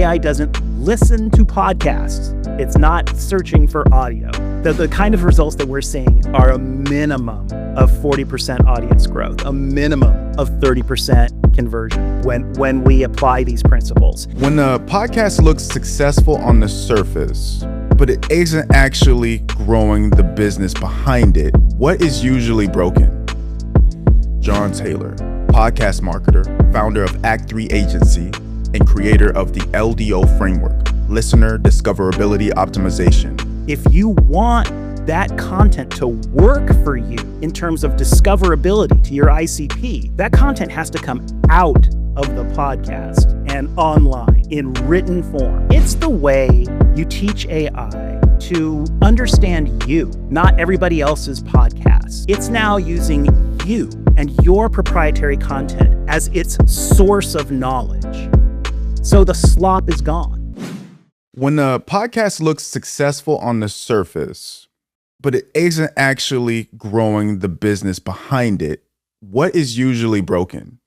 AI doesn't listen to podcasts. It's not searching for audio. The kind of results that we're seeing are a minimum of 40% audience growth, a minimum of 30% conversion when we apply these principles. When a podcast looks successful on the surface, but it isn't actually growing the business behind it, what is usually broken? John Taylor, podcast marketer, founder of ACT3 Agency, and creator of the LDO framework, Listener Discoverability Optimization. If you want that content to work for you in terms of discoverability to your ICP, that content has to come out of the podcast and online in written form. It's the way you teach AI to understand you, not everybody else's podcasts. It's now using you and your proprietary content as its source of knowledge. So the slop is gone. When a podcast looks successful on the surface, but it isn't actually growing the business behind it, what is usually broken?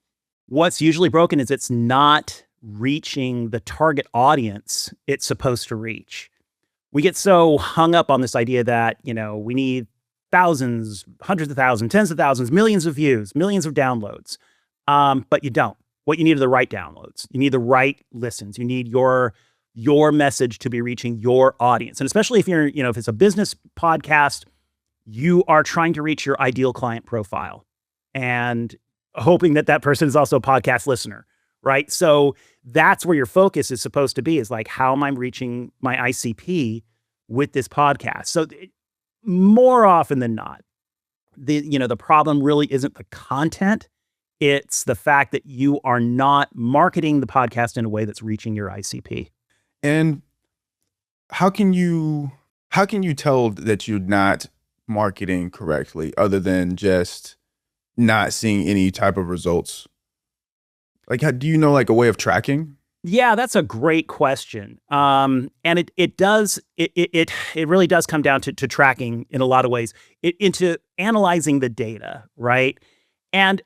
What's usually broken is it's not reaching the target audience it's supposed to reach. We get so hung up on this idea that, we need thousands, hundreds of thousands, tens of thousands, millions of views, millions of downloads. But you don't. What you need are the right downloads. You need the right listens. You need your message to be reaching your audience. And especially if you're, if it's a business podcast, you are trying to reach your ideal client profile and hoping that person is also a podcast listener, right? So that's where your focus is supposed to be, is like, how am I reaching my ICP with this podcast? So more often than not, the problem really isn't the content. It's the fact that you are not marketing the podcast in a way that's reaching your ICP. And how can you tell that you're not marketing correctly other than just not seeing any type of results? Like, do you know like a way of tracking? Yeah, that's a great question. And it really does come down to tracking in a lot of ways, into analyzing the data, right? And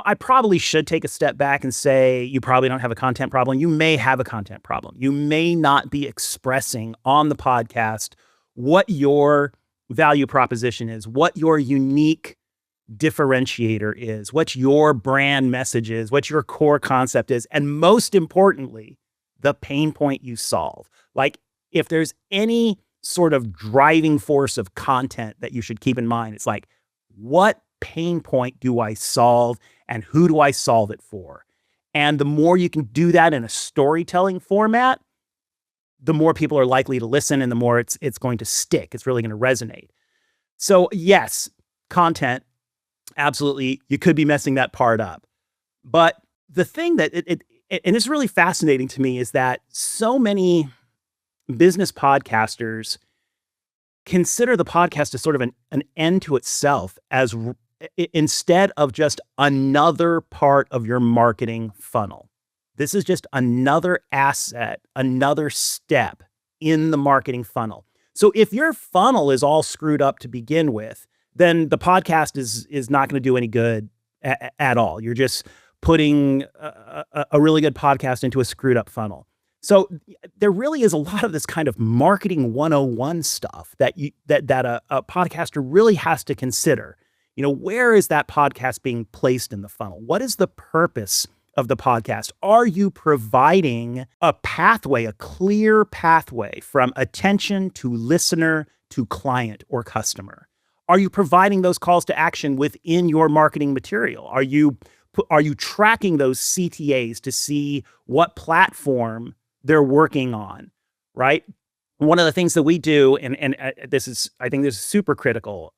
I probably should take a step back and say, you probably don't have a content problem. You may have a content problem. You may not be expressing on the podcast what your value proposition is, what your unique differentiator is, what your brand message is, what your core concept is, and most importantly, the pain point you solve. Like, if there's any sort of driving force of content that you should keep in mind, it's like, what pain point do I solve and who do I solve it for? And the more you can do that in a storytelling format, the more people are likely to listen and the more it's going to stick. It's really going to resonate. So yes, content, absolutely, you could be messing that part up. But the thing that and it's really fascinating to me, is that so many business podcasters consider the podcast as sort of an end to itself, as instead of just another part of your marketing funnel. This is just another asset, another step in the marketing funnel. So if your funnel is all screwed up to begin with, then the podcast is not going to do any good at all. You're just putting a really good podcast into a screwed up funnel. So there really is a lot of this kind of marketing 101 stuff that a podcaster really has to consider. Where is that podcast being placed in the funnel? What is the purpose of the podcast? Are you providing a pathway, a clear pathway from attention to listener to client or customer? Are you providing those calls to action within your marketing material? Are you tracking those CTAs to see what platform they're working on, right? One of the things that we do, and I think this is super critical,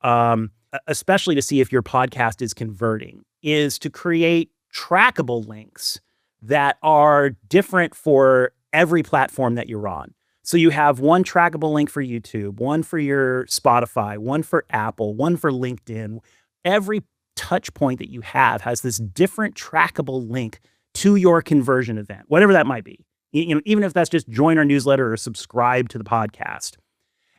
especially to see if your podcast is converting, is to create trackable links that are different for every platform that you're on. So you have one trackable link for YouTube, one for your Spotify, one for Apple, one for LinkedIn. Every touch point that you have has this different trackable link to your conversion event, whatever that might be. Even if that's just join our newsletter or subscribe to the podcast.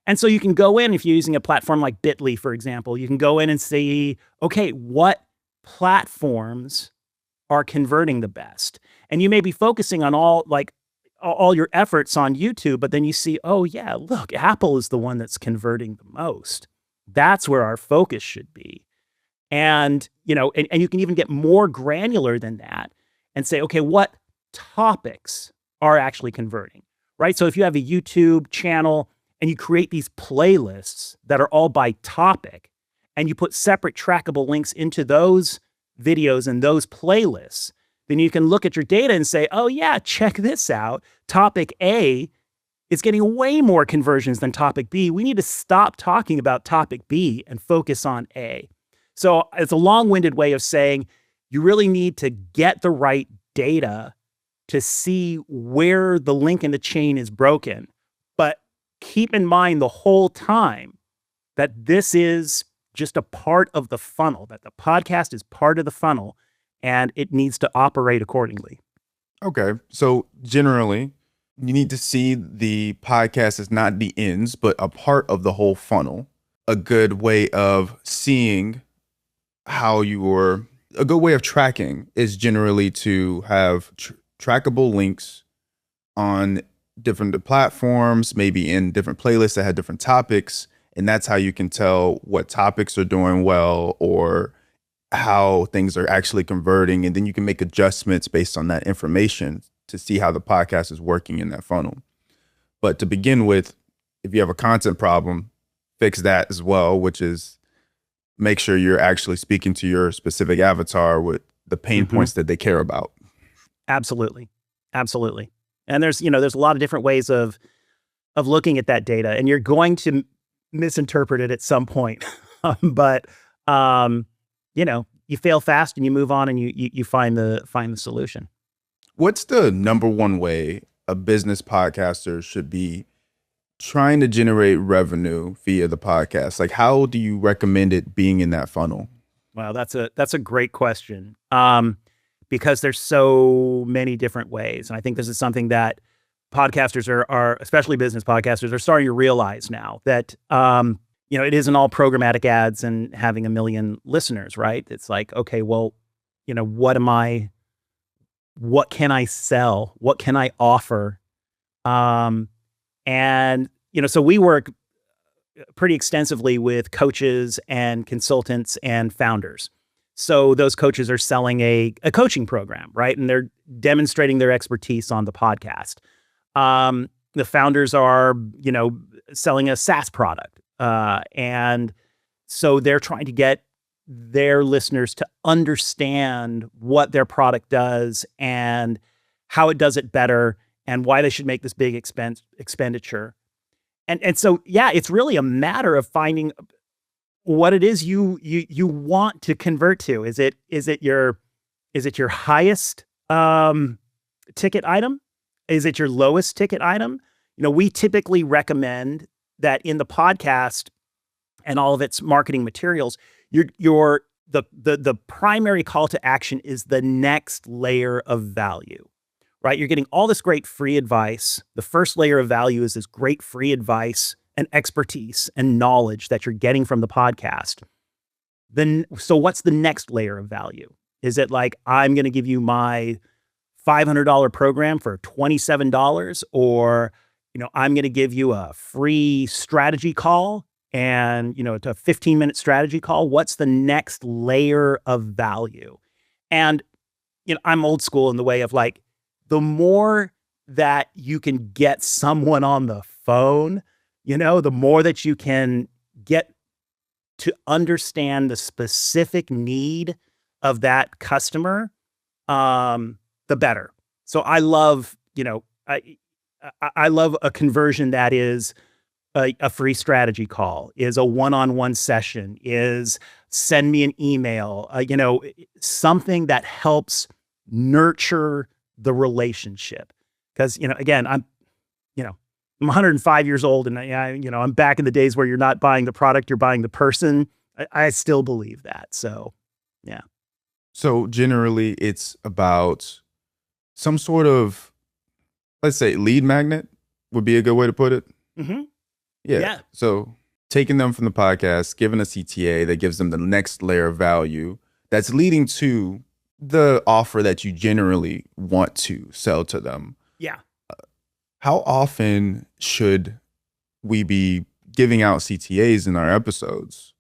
And so you can go in, if you're using a platform like Bitly, for example, you can go in and see, okay, what platforms are converting the best? And you may be focusing on all, like, all your efforts on YouTube, but then you see, oh yeah, look, Apple is the one that's converting the most. That's where our focus should be. And, and you can even get more granular than that and say, okay, what topics are actually converting, right? So if you have a YouTube channel and you create these playlists that are all by topic, and you put separate trackable links into those videos and those playlists, then you can look at your data and say, oh yeah, check this out. Topic A is getting way more conversions than topic B. We need to stop talking about topic B and focus on A. So it's a long-winded way of saying you really need to get the right data to see where the link in the chain is broken. But keep in mind the whole time that this is just a part of the funnel, that the podcast is part of the funnel, and it needs to operate accordingly. Okay. So generally, you need to see the podcast as not the ends, but a part of the whole funnel. A good way of seeing how a good way of tracking is generally to have trackable links on different platforms, maybe in different playlists that have different topics. And that's how you can tell what topics are doing well or how things are actually converting. And then you can make adjustments based on that information to see how the podcast is working in that funnel. But to begin with, if you have a content problem, fix that as well, which is make sure you're actually speaking to your specific avatar with the pain points that they care about. Absolutely. Absolutely. And there's a lot of different ways of looking at that data, and you're going to misinterpret it at some point. But you fail fast and you move on and you find the solution. What's the number one way a business podcaster should be trying to generate revenue via the podcast? Like, how do you recommend it being in that funnel? Wow, that's a great question. Because there's so many different ways. And I think this is something that podcasters are especially business podcasters, are starting to realize now that, it isn't all programmatic ads and having 1 million listeners, right? It's like, okay, well, what can I sell? What can I offer? So we work pretty extensively with coaches and consultants and founders. So those coaches are selling a coaching program, right? And they're demonstrating their expertise on the podcast. The founders are, selling a SaaS product. And so they're trying to get their listeners to understand what their product does and how it does it better and why they should make this big expenditure. And so, yeah, it's really a matter of finding what it is you want to convert to. Is it your highest ticket item? Is it your lowest ticket item? We typically recommend that in the podcast and all of its marketing materials, the primary call to action is the next layer of value, right? You're getting all this great free advice. The first layer of value is this great free advice and expertise and knowledge that you're getting from the podcast. So what's the next layer of value? Is it like, I'm going to give you my $500 program for $27, or, I'm going to give you a free strategy call and, it's a 15-minute strategy call? What's the next layer of value? And, I'm old school in the way of like, the more that you can get someone on the phone, the more that you can get to understand the specific need of that customer, the better. So I love, I love a conversion that is a free strategy call, is a one-on-one session, is send me an email, something that helps nurture the relationship. Because, again, I'm 105 years old, and I'm back in the days where you're not buying the product, you're buying the person. I still believe that. So, yeah. So generally it's about some sort of, let's say, lead magnet would be a good way to put it. Mm-hmm. Yeah. So taking them from the podcast, giving a CTA that gives them the next layer of value that's leading to the offer that you generally want to sell to them. Yeah. How often should we be giving out CTAs in our episodes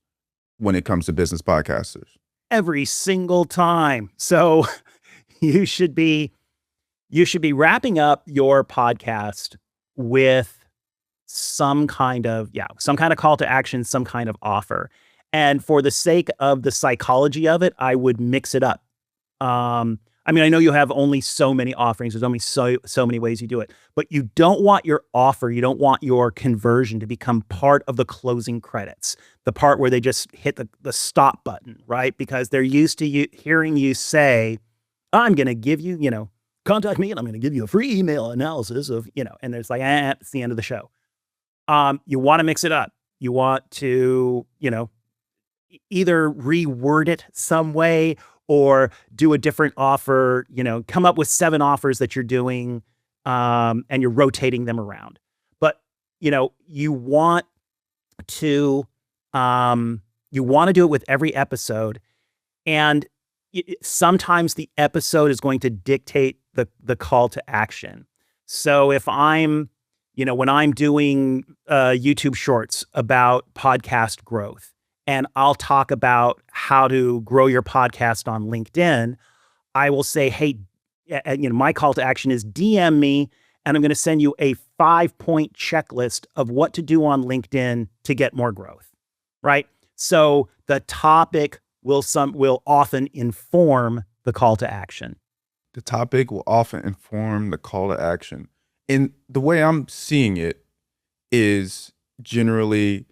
when it comes to business podcasters? Every single time. So you should be wrapping up your podcast with some kind of call to action, some kind of offer. And for the sake of the psychology of it, I would mix it up. I mean, I know you have only so many offerings. There's only so many ways you do it, but you don't want your offer, you don't want your conversion to become part of the closing credits, the part where they just hit the stop button, right? Because they're used to hearing you say, I'm going to give you, contact me and I'm going to give you a free email analysis of, and there's like, it's the end of the show. You want to mix it up. You want to, either reword it some way or do a different offer, come up with 7 offers that you're doing, and you're rotating them around. But, you want to do it with every episode. And sometimes the episode is going to dictate the call to action. So if I'm, when I'm doing YouTube shorts about podcast growth, and I'll talk about how to grow your podcast on LinkedIn, I will say, hey, my call to action is DM me, and I'm going to send you a 5-point checklist of what to do on LinkedIn to get more growth, right? So the topic will often inform the call to action. The topic will often inform the call to action. And the way I'm seeing it is generally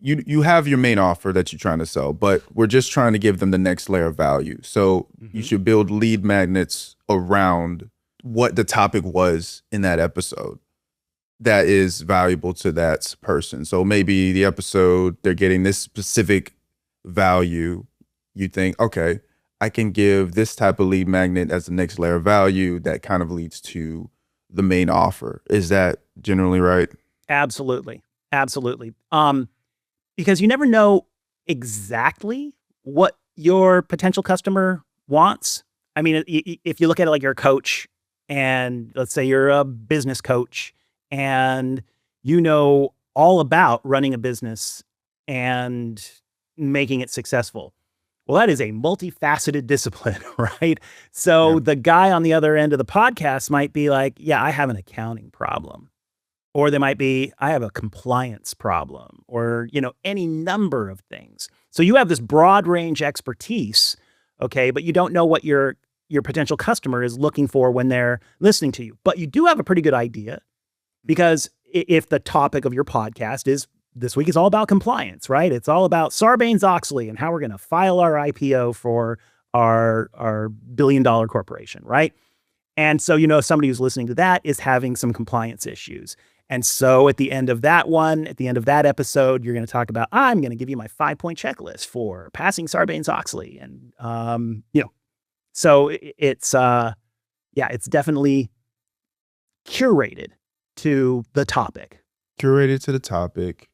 you have your main offer that you're trying to sell, but we're just trying to give them the next layer of value. So you should build lead magnets around what the topic was in that episode that is valuable to that person. So maybe the episode, they're getting this specific value. You think, okay, I can give this type of lead magnet as the next layer of value that kind of leads to the main offer. Is that generally right? Absolutely. Absolutely. Because you never know exactly what your potential customer wants. I mean, if you look at it like you're a coach, and let's say you're a business coach and you know all about running a business and making it successful. Well, that is a multifaceted discipline, right? So the guy on the other end of the podcast might be like, yeah, I have an accounting problem. Or they might be, I have a compliance problem, or, any number of things. So you have this broad range expertise, okay, but you don't know what your potential customer is looking for when they're listening to you. But you do have a pretty good idea, because if the topic of your podcast is, this week is all about compliance, right? It's all about Sarbanes-Oxley and how we're going to file our IPO for our billion-dollar corporation, right? And so, somebody who's listening to that is having some compliance issues. And so at the end of that episode, you're going to talk about, I'm going to give you my 5-point checklist for passing Sarbanes-Oxley. And, so it's definitely curated to the topic. Curated to the topic.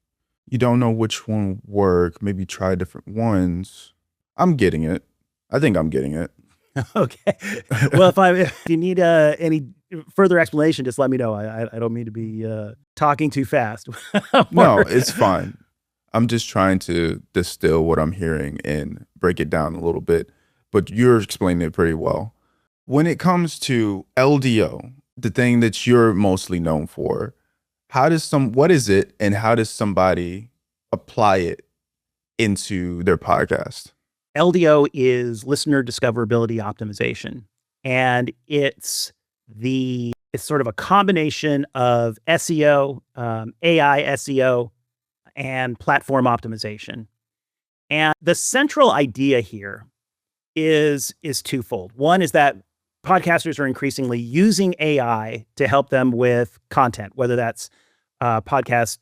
You don't know which one will work. Maybe try different ones. I'm getting it. I think I'm getting it. Okay. Well, if you need any further explanation, just let me know. I don't mean to be talking too fast. No, it's fine. I'm just trying to distill what I'm hearing and break it down a little bit. But you're explaining it pretty well. When it comes to LDO, the thing that you're mostly known for, what is it, and how does somebody apply it into their podcast? LDO is listener discoverability optimization. And it's sort of a combination of SEO, AI SEO, and platform optimization. And the central idea here is twofold. One is that podcasters are increasingly using AI to help them with content, whether that's podcast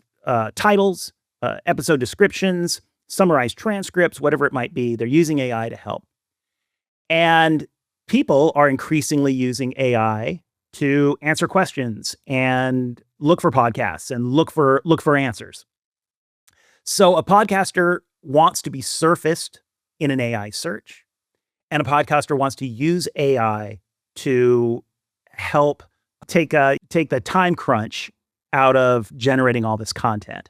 titles, episode descriptions, summarized transcripts, whatever it might be. They're using AI to help. And people are increasingly using AI to answer questions and look for podcasts and look for answers. So a podcaster wants to be surfaced in an AI search, and a podcaster wants to use AI to help take the time crunch out of generating all this content.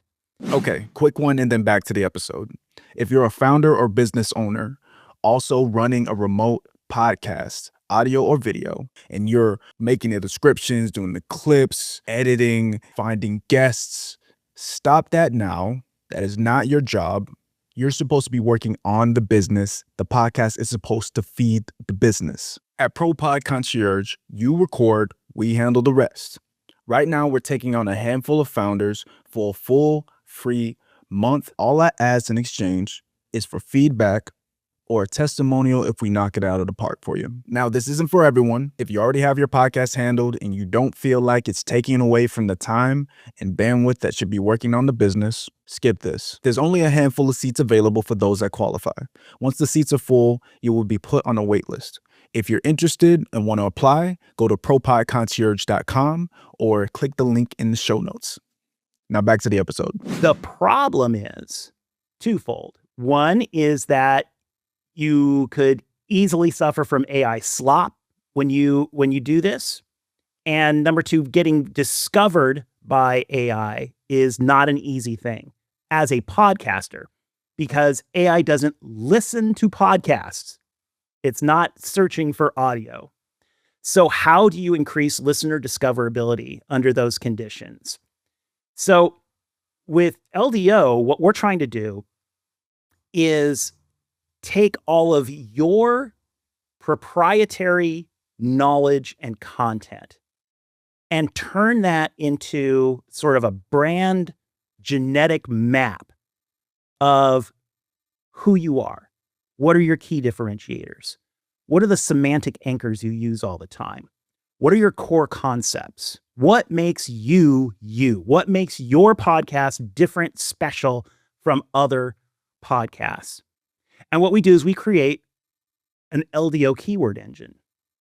Okay, quick one and then back to the episode. If you're a founder or business owner, also running a remote podcast, audio or video, and you're making the descriptions, doing the clips, editing, finding guests, stop that now. That is not your job. You're supposed to be working on the business. The podcast is supposed to feed the business. At ProPod Concierge, you record, we handle the rest. Right now, we're taking on a handful of founders for a full free month. All I ask in exchange is for feedback or a testimonial if we knock it out of the park for you. Now, this isn't for everyone. If you already have your podcast handled and you don't feel like it's taking away from the time and bandwidth that should be working on the business, skip this. There's only a handful of seats available for those that qualify. Once the seats are full, you will be put on a wait list. If you're interested and want to apply, go to propodconcierge.com or click the link in the show notes. Now back to the episode. The problem is twofold. One is that you could easily suffer from AI slop when you do this. And number two, getting discovered by AI is not an easy thing as a podcaster, because AI doesn't listen to podcasts. It's not searching for audio. So how do you increase listener discoverability under those conditions? So with LDO, what we're trying to do is take all of your proprietary knowledge and content and turn that into sort of a brand genetic map of who you are. What are your key differentiators? What are the semantic anchors you use all the time? What are your core concepts? What makes you, you? What makes your podcast different, special from other podcasts? And what we do is we create an LDO keyword engine,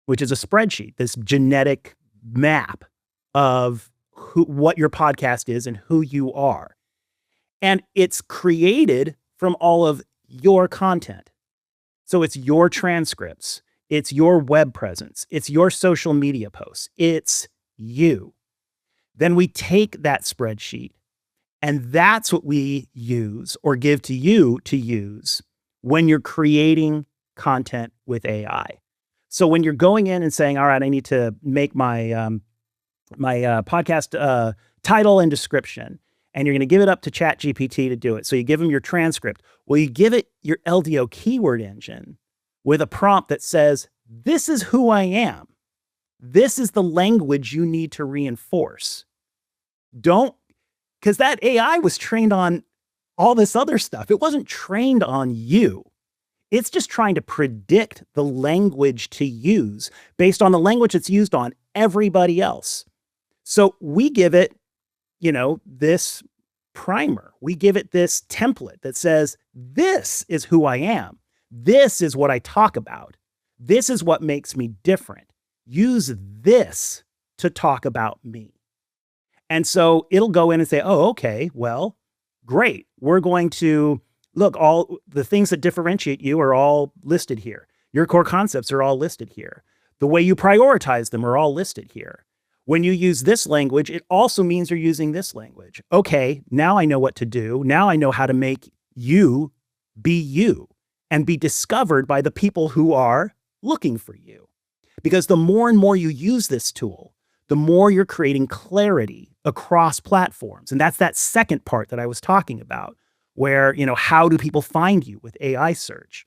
which is a spreadsheet, this genetic map of what your podcast is and who you are. And it's created from all of your content. So it's your transcripts, it's your web presence, it's your social media posts, it's you. Then we take that spreadsheet, and that's what we use or give to you to use when you're creating content with AI. So when you're going in and saying, all right, I need to make my podcast title and description, and you're going to give it up to ChatGPT to do it. So you give them your transcript. Well, you give it your LDO keyword engine with a prompt that says, this is who I am. This is the language you need to reinforce. Because that AI was trained on all this other stuff. It wasn't trained on you. It's just trying to predict the language to use based on the language it's used on everybody else. So we give it, this primer. We give it this template that says, this is who I am. This is what I talk about. This is what makes me different. Use this to talk about me. And so it'll go in and say, oh, okay, well, great. We're going to look, all the things that differentiate you are all listed here. Your core concepts are all listed here. The way you prioritize them are all listed here. When you use this language, it also means you're using this language. Okay, now I know what to do. Now I know how to make you be you and be discovered by the people who are looking for you. Because the more and more you use this tool, the more you're creating clarity across platforms. And that's that second part that I was talking about, where, how do people find you with AI search?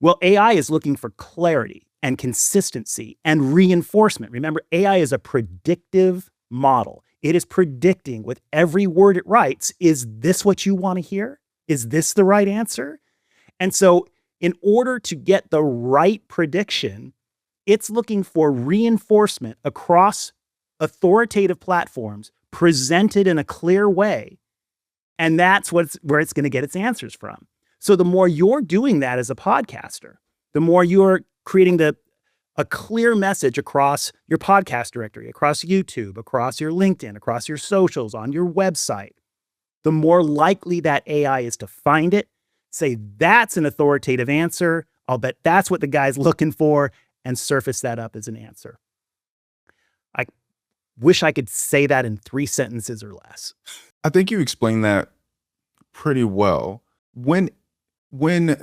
Well, AI is looking for clarity and consistency and reinforcement. Remember, AI is a predictive model. It is predicting with every word it writes, is this what you want to hear? Is this the right answer? And so in order to get the right prediction, it's looking for reinforcement across authoritative platforms presented in a clear way. And that's where it's going to get its answers from. So the more you're doing that as a podcaster, the more you're creating a clear message across your podcast directory, across YouTube, across your LinkedIn, across your socials, on your website, the more likely that AI is to find it, say, that's an authoritative answer. I'll bet that's what the guy's looking for, and surface that up as an answer. wish I could say that in 3 sentences or less. I think you explained that pretty well. When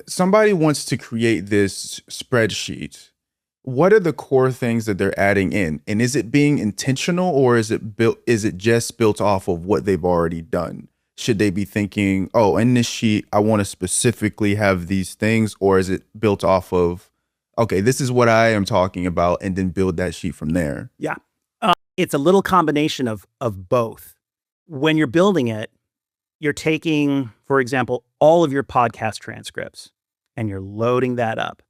somebody wants to create this spreadsheet, what are the core things that they're adding in? And is it being intentional, or is it just built off of what they've already done? Should they be thinking, oh, in this sheet, I want to specifically have these things, or is it built off of, okay, this is what I am talking about, and then build that sheet from there? Yeah. It's a little combination of both. When you're building it, you're taking, for example, all of your podcast transcripts and you're loading that up.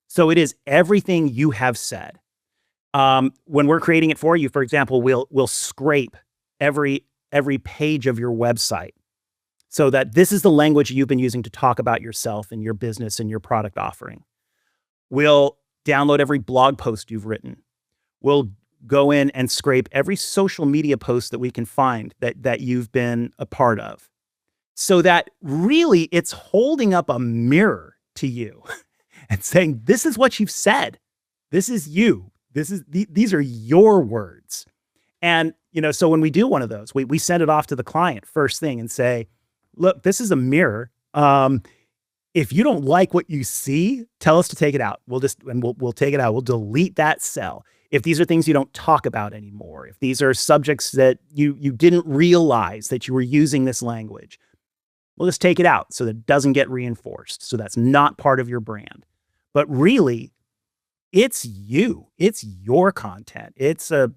So it is everything you have said. When we're creating it for you, for example, we'll scrape every page of your website so that this is the language you've been using to talk about yourself and your business and your product offering. We'll download every blog post you've written. We'll go in and scrape every social media post that we can find that you've been a part of. So that really it's holding up a mirror to you and saying, this is what you've said. This is you. These are your words. And, so when we do one of those, we send it off to the client first thing and say, look, this is a mirror. If you don't like what you see, tell us to take it out. We'll take it out. We'll delete that cell. If these are things you don't talk about anymore, if these are subjects that you didn't realize that you were using this language, we'll just take it out so that it doesn't get reinforced. So that's not part of your brand. But really, it's you. It's your content. It's a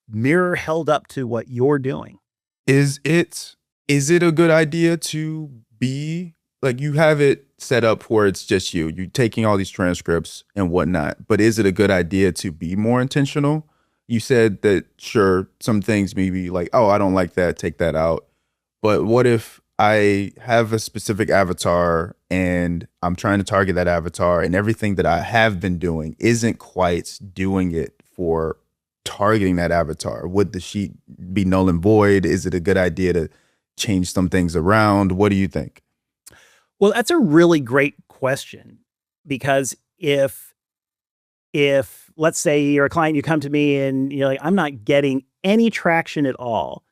mirror held up to what you're doing. Is it a good idea to be like, you have it set up where it's just you're taking all these transcripts and whatnot, but is it a good idea to be more intentional? You said that, sure, some things maybe like, oh, I don't like that, take that out. But what if I have a specific avatar and I'm trying to target that avatar, and everything that I have been doing isn't quite doing it for targeting that avatar? Would the sheet be null and void? Is it a good idea to change some things around? What do you think? Well, that's a really great question, because if let's say you're a client, you come to me and you're like, I'm not getting any traction at all,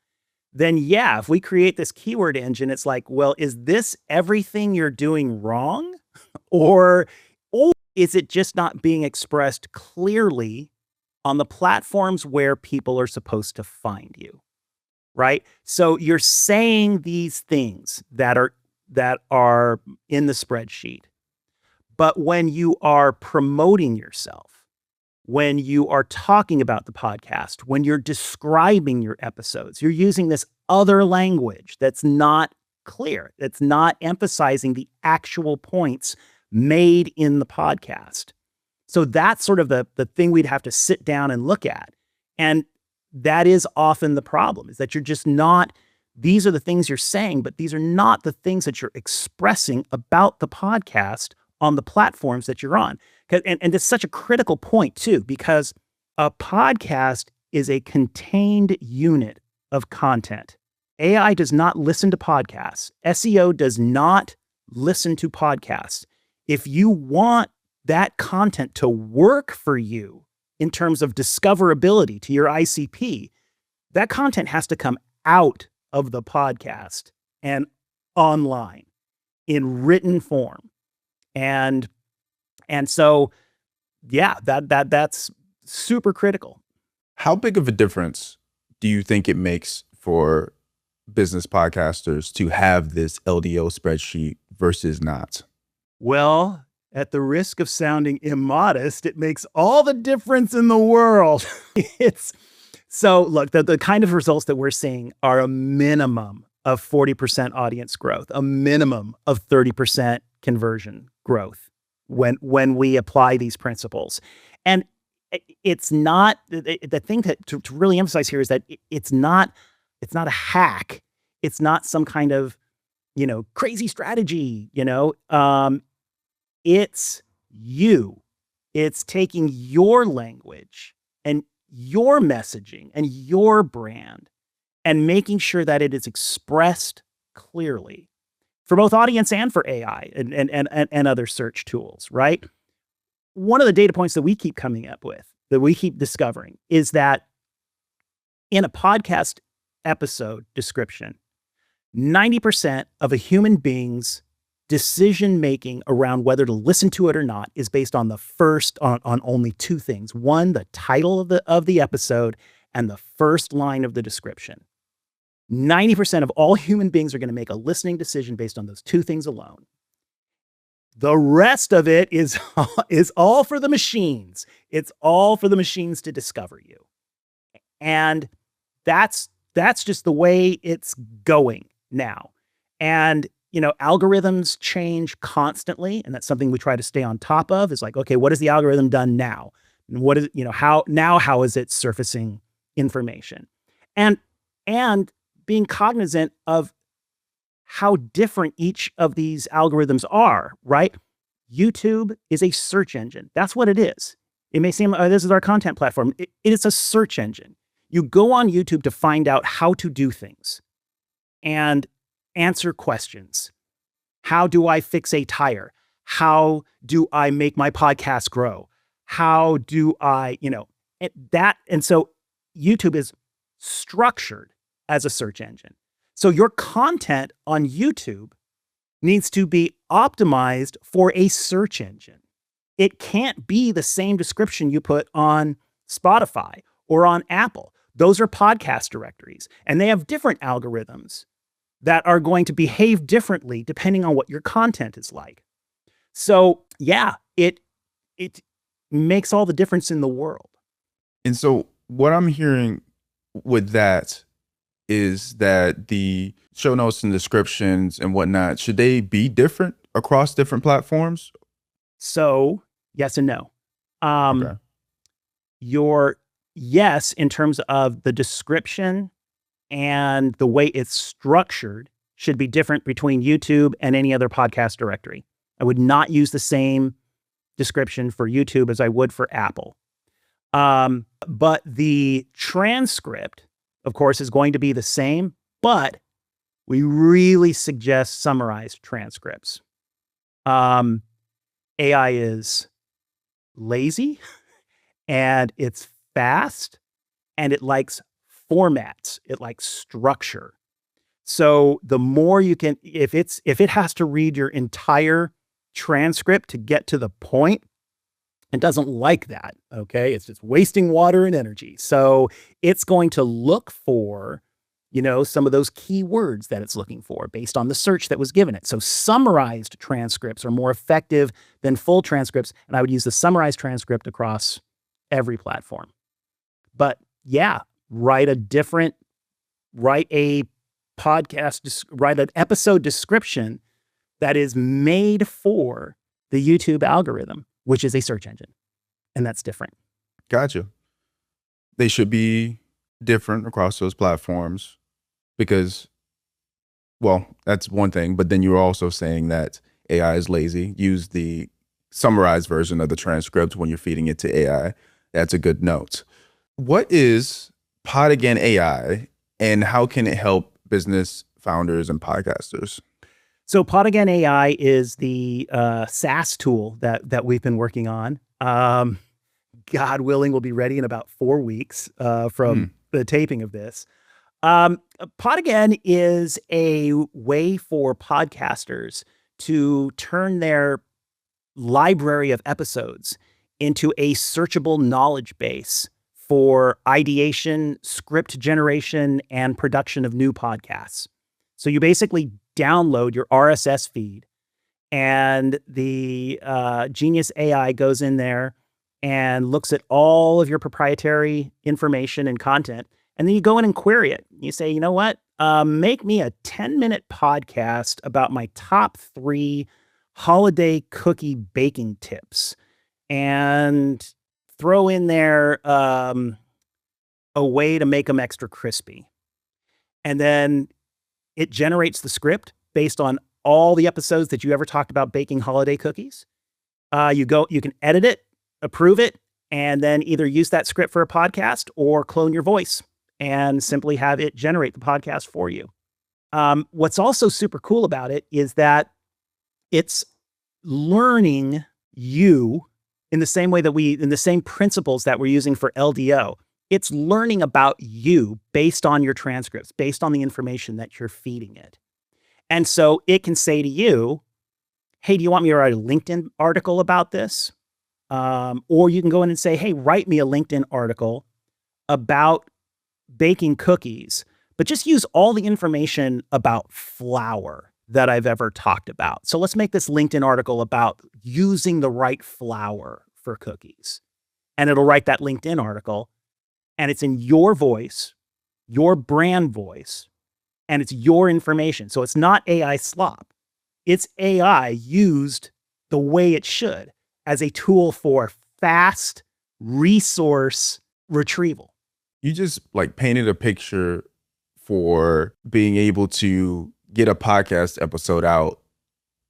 then yeah, if we create this keyword engine, it's like, well, is this everything you're doing wrong? Or is it just not being expressed clearly on the platforms where people are supposed to find you, right? So you're saying these things that are in the spreadsheet, but when you are promoting yourself, when you are talking about the podcast, when you're describing your episodes, you're using this other language that's not clear. It's not emphasizing the actual points made in the podcast. So that's sort of the thing we'd have to sit down and look at. And that is often the problem, is that you're just not, these are the things you're saying, but these are not the things that you're expressing about the podcast on the platforms that you're on. And it's such a critical point too, because a podcast is a contained unit of content. AI does not listen to podcasts. SEO does not listen to podcasts. If you want that content to work for you in terms of discoverability to your ICP, that content has to come out of the podcast and online in written form. And so, yeah, that's super critical. How big of a difference do you think it makes for business podcasters to have this LDO spreadsheet versus not? Well, at the risk of sounding immodest, it makes all the difference in the world. So look, the kind of results that we're seeing are a minimum of 40% audience growth, a minimum of 30% conversion growth when we apply these principles. And it's not, the thing to really emphasize here is that it's not a hack. It's not some kind of, crazy strategy, it's you. It's taking your language and your messaging and your brand and making sure that it is expressed clearly for both audience and for AI and other search tools, right? One of the data points that we keep coming up with, that we keep discovering, is that in a podcast episode description, 90% of a human being's decision-making around whether to listen to it or not is based on on only two things. One, the title of the episode, and the first line of the description. 90% of all human beings are going to make a listening decision based on those two things alone. The rest of it is all for the machines. It's all for the machines to discover you. And that's just the way it's going now. And, algorithms change constantly. And that's something we try to stay on top of, is like, okay, what has the algorithm done now? And what is, how is it surfacing information? And being cognizant of how different each of these algorithms are, right? YouTube is a search engine. That's what it is. It may seem, this is our content platform. It is a search engine. You go on YouTube to find out how to do things and answer questions. How do I fix a tire? How do I make my podcast grow? How do I, and so YouTube is structured as a search engine. So your content on YouTube needs to be optimized for a search engine. It can't be the same description you put on Spotify or on Apple. Those are podcast directories, and they have different algorithms that are going to behave differently depending on what your content is like. So yeah, it makes all the difference in the world. And so what I'm hearing with that is that the show notes and descriptions and whatnot, should they be different across different platforms? So yes and no. Okay. Yes, in terms of the description and the way it's structured should be different between YouTube and any other podcast directory. I would not use the same description for YouTube as I would for Apple. But the transcript, of course, is going to be the same, but we really suggest summarized transcripts. AI is lazy and it's fast and it likes formats. It likes structure. So the more you can, if it has to read your entire transcript to get to the point, it doesn't like that. Okay. It's just wasting water and energy. So it's going to look for, some of those keywords that it's looking for based on the search that was given it. So summarized transcripts are more effective than full transcripts. And I would use the summarized transcript across every platform. But yeah, write an episode description that is made for the YouTube algorithm, which is a search engine. And that's different. Gotcha. They should be different across those platforms because, well, that's one thing. But then you're also saying that AI is lazy. Use the summarized version of the transcript when you're feeding it to AI. That's a good note. What is PodAgain AI and how can it help business founders and podcasters? So PodAgain AI is the SaaS tool that we've been working on. God willing, we'll be ready in about 4 weeks from the taping of this. PodAgain is a way for podcasters to turn their library of episodes into a searchable knowledge base for ideation, script generation, and production of new podcasts. So you basically download your RSS feed and the Genius AI goes in there and looks at all of your proprietary information and content. And then you go in and query it. You say, you know what? Make me a 10-minute podcast about my top 3 holiday cookie baking tips. And throw in there a way to make them extra crispy. And then it generates the script based on all the episodes that you ever talked about baking holiday cookies. You can edit it, approve it, and then either use that script for a podcast or clone your voice and simply have it generate the podcast for you. What's also super cool about it is that it's learning you in the same way in the same principles that we're using for LDO. It's learning about you based on your transcripts, based on the information that you're feeding it. And so it can say to you, hey, do you want me to write a LinkedIn article about this? Or you can go in and say, hey, write me a LinkedIn article about baking cookies, but just use all the information about flour that I've ever talked about. So let's make this LinkedIn article about using the right flour for cookies. And it'll write that LinkedIn article, and it's in your voice, your brand voice, and it's your information. So it's not AI slop. It's AI used the way it should as a tool for fast resource retrieval. You just like painted a picture for being able to get a podcast episode out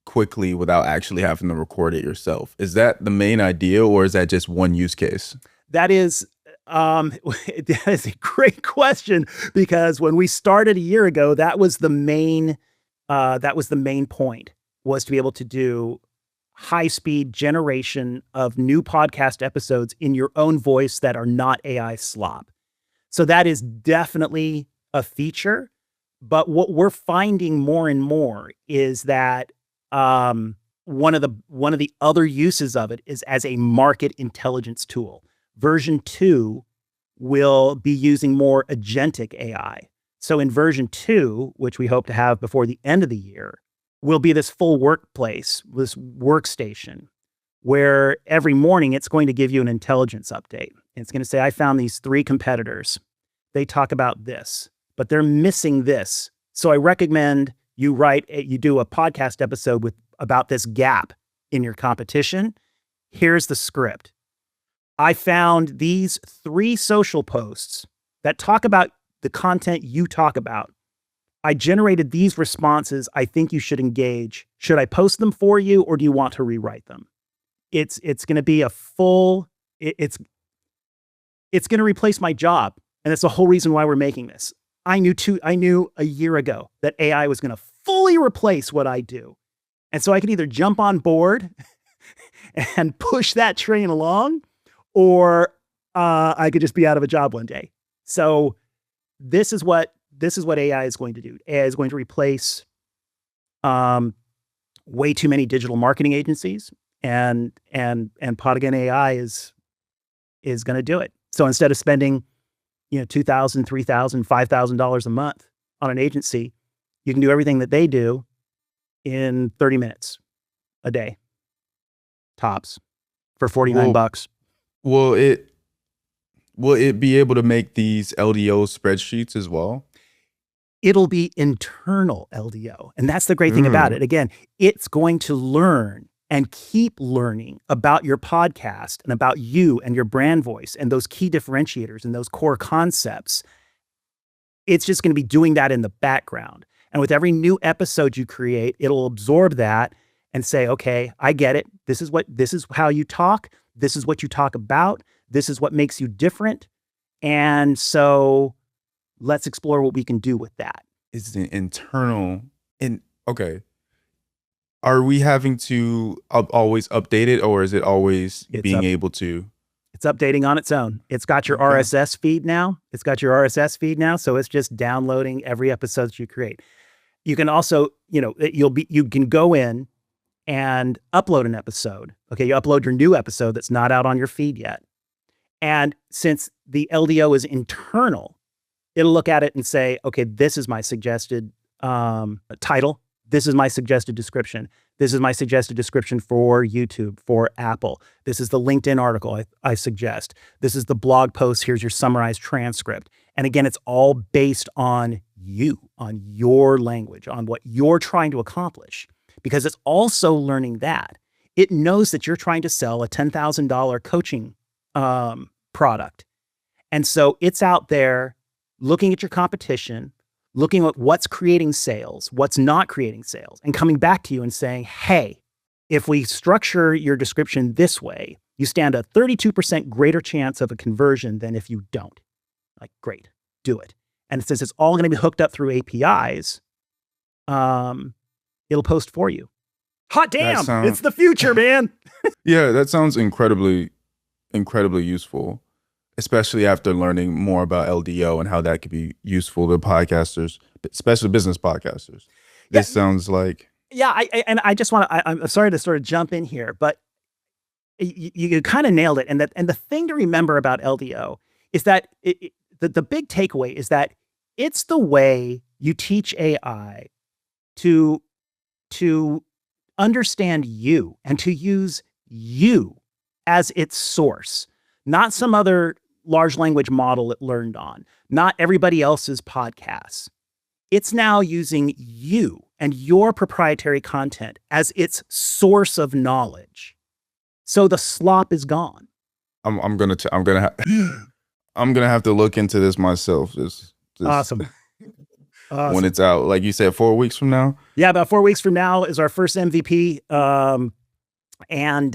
quickly without actually having to record it yourself. Is that the main idea, or is that just one use case? That is a great question, because when we started a year ago, that was the main point, was to be able to do high-speed generation of new podcast episodes in your own voice that are not AI slop. So that is definitely a feature. But what we're finding more and more is that one of the other uses of it is as a market intelligence tool. Version 2 will be using more agentic AI. So in version 2, which we hope to have before the end of the year, will be this full workplace, this workstation, where every morning it's going to give you an intelligence update. It's going to say, I found these 3 competitors. They talk about this, but they're missing this. So I recommend you do a podcast episode about this gap in your competition. Here's the script. I found these 3 social posts that talk about the content you talk about. I generated these responses. I think you should engage. Should I post them for you, or do you want to rewrite them? It's going to be it's going to replace my job. And that's the whole reason why we're making this. I knew a year ago that AI was going to fully replace what I do. And so I could either jump on board and push that train along, or I could just be out of a job one day. So this is what AI is going to do. AI is going to replace way too many digital marketing agencies, and PodAgain AI is going to do it. So instead of spending $2,000, $3,000, $5,000 a month on an agency, you can do everything that they do in 30 minutes a day, tops, for $49. Will it be able to make these LDO spreadsheets as well? It'll be internal LDO. And that's the great thing about it. Again, it's going to learn and keep learning about your podcast and about you and your brand voice and those key differentiators and those core concepts. It's just going to be doing that in the background. And with every new episode you create, it'll absorb that and say, okay, I get it. This is how you talk. This is what you talk about. This is what makes you different. And so let's explore what we can do with that. It's the internal. Okay. Are we having to always update it, or is it always able to? It's updating on its own. It's got your RSS feed now. So it's just downloading every episode that you create. You can also, you can go in and upload an episode. Okay, you upload your new episode that's not out on your feed yet. And since the LDO is internal, it'll look at it and say, okay, this is my suggested title. This is my suggested description. This is my suggested description for YouTube, for Apple. This is the LinkedIn article I suggest. This is the blog post. Here's your summarized transcript. And again, it's all based on you, on your language, on what you're trying to accomplish, because it's also learning that. It knows that you're trying to sell a $10,000 coaching product. And so it's out there looking at your competition, looking at what's creating sales, what's not creating sales, and coming back to you and saying, hey, if we structure your description this way, you stand a 32% greater chance of a conversion than if you don't. Like, great, do it. And since it's all going to be hooked up through APIs, it'll post for you. Hot damn, it's the future, man. Yeah, that sounds incredibly useful. especially after learning more about LDO and how that could be useful to podcasters, especially business podcasters. This sounds like... Yeah, I just want to, I'm sorry to sort of jump in here, but you kind of nailed it. And the thing to remember about LDO is that the big takeaway is that it's the way you teach AI to understand you and to use you as its source, not some other large language model it learned on, not everybody else's podcasts. It's now using you and your proprietary content as its source of knowledge. So the slop is gone. I'm gonna have to look into this myself. Just awesome. When it's out, like you said, 4 weeks from now. Yeah, about 4 weeks from now is our first MVP, and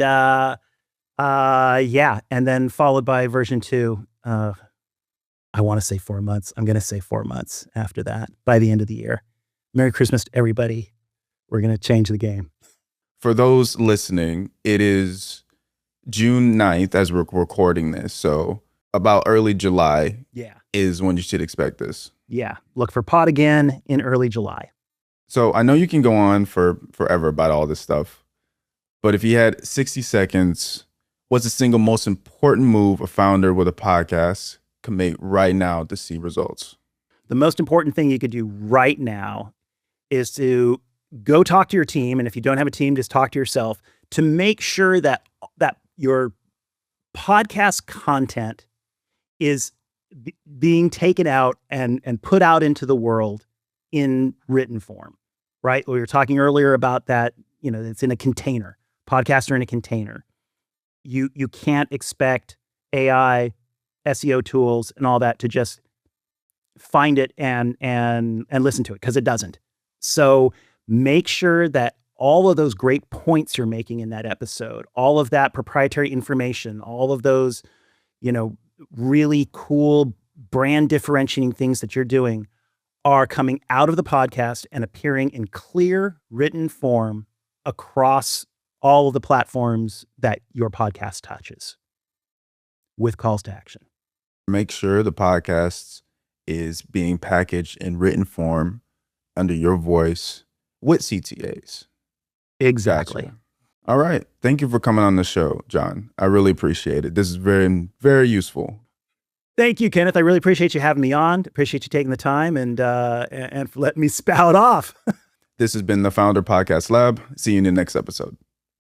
then followed by version 2. I want to say 4 months. I'm going to say 4 months after that, by the end of the year. Merry Christmas to everybody. We're going to change the game. For those listening, it is June 9th as we're recording this. So about early July is when you should expect this. Yeah. Look for PodAgain in early July. So I know you can go on for forever about all this stuff, but if you had 60 seconds, what's the single most important move a founder with a podcast can make right now to see results? The most important thing you could do right now is to go talk to your team. And if you don't have a team, just talk to yourself to make sure that your podcast content is being taken out and put out into the world in written form, right? We were talking earlier about that, it's in a container, podcaster in a container. You can't expect AI, SEO tools and all that to just find it and listen to it, because it doesn't. So make sure that all of those great points you're making in that episode, all of that proprietary information, all of those, really cool brand differentiating things that you're doing are coming out of the podcast and appearing in clear written form across all of the platforms that your podcast touches, with calls to action. Make sure the podcast is being packaged in written form under your voice with CTAs. Exactly. Gotcha. All right. Thank you for coming on the show, John. I really appreciate it. This is very, very useful. Thank you, Kenneth. I really appreciate you having me on. Appreciate you taking the time and for letting me spout off. This has been the Founder Podcast Lab. See you in the next episode.